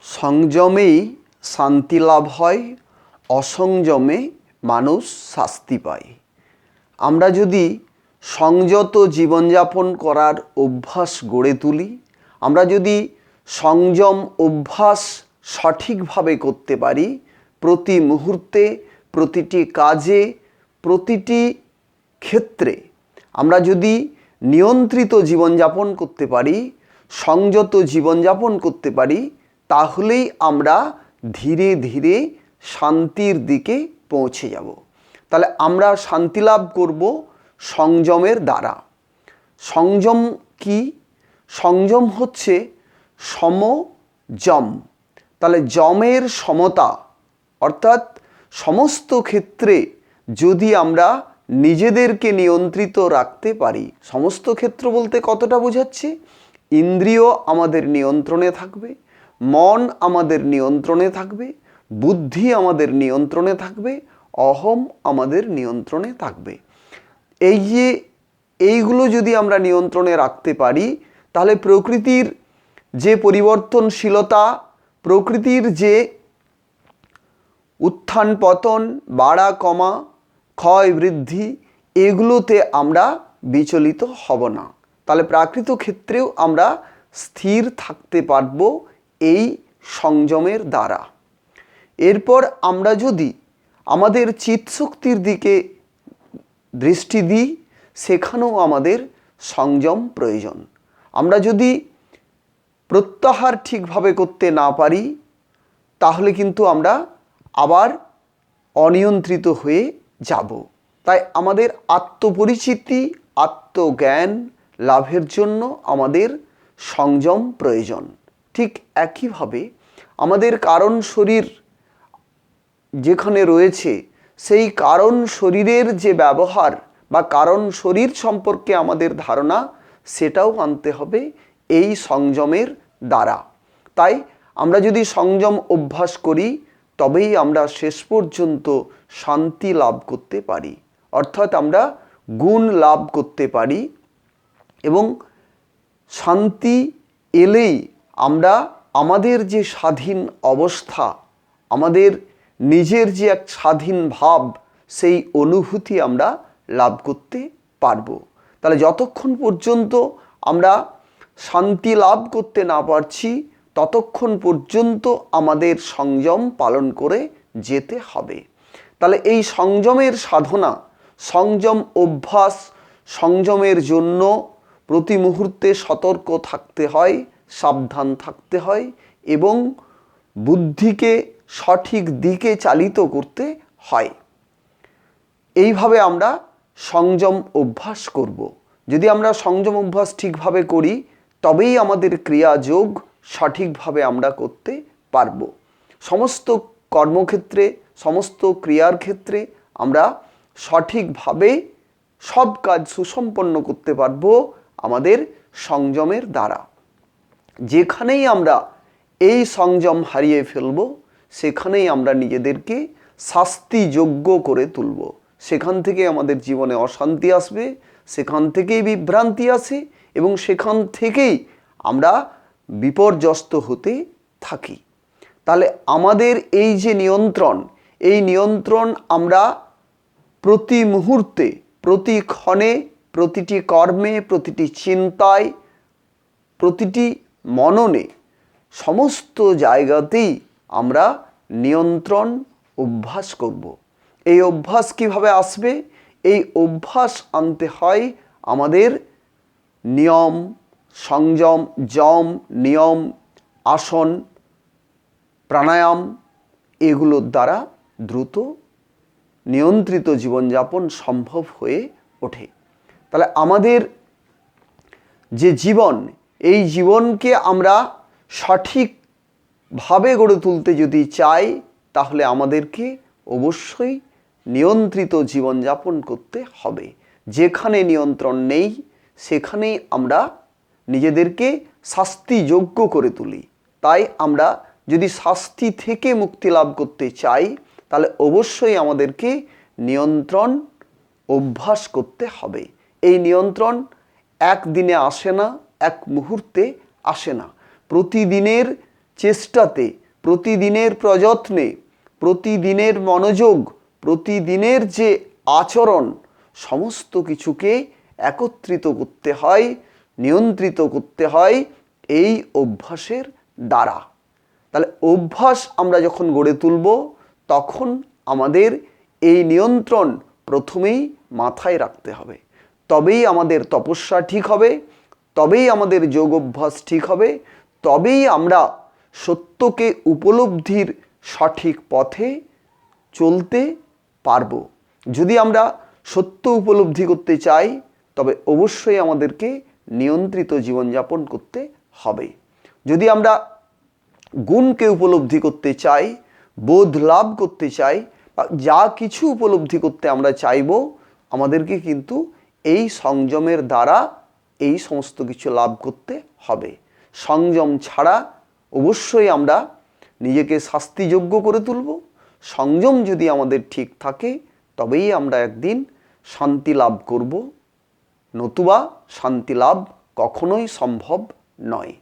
সংযমেই শান্তি লাভ হয়, অসংযমে মানুষ শাস্তি পায়। আমরা যদি সংযত জীবনযাপন করার অভ্যাস গড়ে তুলি, আমরা যদি সংযম অভ্যাস সঠিকভাবে করতে পারি, প্রতি মুহূর্তে, প্রতিটি কাজে, প্রতিটি ক্ষেত্রে আমরা যদি নিয়ন্ত্রিত জীবনযাপন করতে পারি, সংযত জীবনযাপন করতে পারি, তাহলেই আমরা ধীরে ধীরে শান্তির দিকে পৌঁছে যাব। তাহলে আমরা শান্তি লাভ করব সংযমের দ্বারা। সংযম কি? সংযম হচ্ছে সমযম। তাহলে যমের সমতা, অর্থাৎ সমস্ত ক্ষেত্রে যদি আমরা নিজেদেরকে নিয়ন্ত্রিত রাখতে পারি, সমস্ত ক্ষেত্র বলতে কতটা বোঝাচ্ছে? ইন্দ্রিয় আমাদের নিয়ন্ত্রণে থাকবে, মন আমাদের নিয়ন্ত্রণে থাকবে, বুদ্ধি আমাদের নিয়ন্ত্রণে থাকবে, অহম আমাদের নিয়ন্ত্রণে থাকবে। এইগুলো যদি আমরা নিয়ন্ত্রণে রাখতে পারি, তাহলে প্রকৃতির যে পরিবর্তনশীলতা, প্রকৃতির যে উত্থান পতন, বাড়া কমা, ক্ষয় বৃদ্ধি, এগুলোতে আমরা বিচলিত হব না। তাহলে প্রাকৃত ক্ষেত্রেও আমরা স্থির থাকতে পারব এই সংযমের দ্বারা। এরপর আমরা যদি আমাদের চিত্তশক্তির দিকে দৃষ্টি দিই, সেখানেও আমাদের সংযম প্রয়োজন। আমরা যদি প্রত্যাহার ঠিকভাবে করতে না পারি, তাহলে কিন্তু আমরা আবার অনিয়ন্ত্রিত হয়ে যাব। তাই আমাদের আত্মপরিচিতি, আত্মজ্ঞান লাভের জন্য আমাদের সংযম প্রয়োজন। ঠিক একইভাবে আমাদের কারণ শরীর যেখানে রয়েছে, সেই কারণ শরীরের যে ব্যবহার বা কারণ শরীর সম্পর্কে আমাদের ধারণা, সেটাও আনতে হবে এই সংযমের দ্বারা। তাই আমরা যদি সংযম অভ্যাস করি, তবেই আমরা শেষ পর্যন্ত শান্তি লাভ করতে পারি, অর্থাৎ আমরা গুণ লাভ করতে পারি। এবং শান্তি এলেই আমরা আমাদের যে স্বাধীন অবস্থা, আমাদের নিজের যে এক স্বাধীন ভাব, সেই অনুভূতি আমরা লাভ করতে পারবো। তাহলে যতক্ষণ পর্যন্ত আমরা শান্তি লাভ করতে না পারছি, ততক্ষণ পর্যন্ত আমাদের সংযম পালন করে যেতে হবে। তাহলে এই সংযমের সাধনা, সংযম অভ্যাস, সংযমের জন্য প্রতি মুহূর্তে সতর্ক থাকতে হয়, সাবধান থাকতে হয় এবং বুদ্ধিকে সঠিক দিকে চালিত করতে হয়। এইভাবে আমরা সংযম অভ্যাস করব। যদি আমরা সংযম অভ্যাস ঠিকভাবে করি, তবেই আমাদের ক্রিয়াযোগ সঠিকভাবে আমরা করতে পারব। সমস্ত কর্মক্ষেত্রে, সমস্ত ক্রিয়ার ক্ষেত্রে আমরা সঠিকভাবে সব কাজ সুসম্পন্ন করতে পারব আমাদের সংযমের দ্বারা। যেখানেই আমরা এই সংযম হারিয়ে ফেলব, সেখানেই আমরা নিজেদেরকে শাস্তিযোগ্য করে তুলব। সেখান থেকে আমাদের জীবনে অশান্তি আসবে, সেখান থেকেই বিভ্রান্তি আসে এবং সেখান থেকেই আমরা বিপর্যস্ত হতে থাকি। তাহলে আমাদের এই যে নিয়ন্ত্রণ, এই নিয়ন্ত্রণ আমরা প্রতি মুহূর্তে, প্রতি ক্ষণে, প্রতিটি কর্মে, প্রতিটি চিন্তায়, প্রতিটি মননে, সমস্ত জায়গাতেই আমরা নিয়ন্ত্রণ অভ্যাস করব। এই অভ্যাস কিভাবে আসবে? এই অভ্যাস আনতে হয় আমাদের নিয়ম, সংযম, যম, নিয়ম, আসন, প্রাণায়াম, এগুলোর দ্বারা দ্রুত নিয়ন্ত্রিত জীবনযাপন সম্ভব হয়ে ওঠে। তাহলে আমাদের যে জীবন, এই জীবনকে আমরা সঠিকভাবে গড়ে তুলতে যদি চাই, তাহলে আমাদেরকে অবশ্যই নিয়ন্ত্রিত জীবনযাপন করতে হবে। যেখানে নিয়ন্ত্রণ নেই, সেখানেই আমরা নিজেদেরকে শাস্তিযোগ্য করে তুলি। তাই আমরা যদি শাস্তি থেকে মুক্তি লাভ করতে চাই, তাহলে অবশ্যই আমাদেরকে নিয়ন্ত্রণ অভ্যাস করতে হবে। এই নিয়ন্ত্রণ একদিনে আসে না, এক মুহূর্তে আসে না। প্রতিদিনের চেষ্টাতে, প্রতিদিনের প্রযত্নে, প্রতিদিনের মনোযোগ, প্রতিদিনের যে আচরণ, সমস্ত কিছুকে একত্রিত করতে হয়, নিয়ন্ত্রিত করতে হয় এই অভ্যাসের দ্বারা। তাহলে অভ্যাস আমরা যখন গড়ে তুলব, তখন আমাদের এই নিয়ন্ত্রণ প্রথমেই মাথায় রাখতে হবে। তবেই আমাদের তপস্যা ঠিক হবে, তবেই আমাদের যোগ অভ্যাস ঠিক হবে, তবেই আমরা সত্যকে উপলব্ধির সঠিক পথে চলতে পারবো। যদি আমরা সত্য উপলব্ধি করতে চাই, তবে অবশ্যই আমাদেরকে নিয়ন্ত্রিত জীবনযাপন করতে হবে। যদি আমরা গুণকে উপলব্ধি করতে চাই, বোধ লাভ করতে চাই, বা যা কিছু উপলব্ধি করতে আমরা চাইব, আমাদেরকে কিন্তু এই সংযমের দ্বারা এই সমস্ত কিছু লাভ করতে হবে। সংযম ছাড়া অবশ্যই আমরা নিজেকে শাস্তিযোগ্য করে তুলব। সংযম যদি আমাদের ঠিক থাকে, তবেই আমরা একদিন শান্তি লাভ করব, নতুবা শান্তি লাভ কখনোই সম্ভব নয়।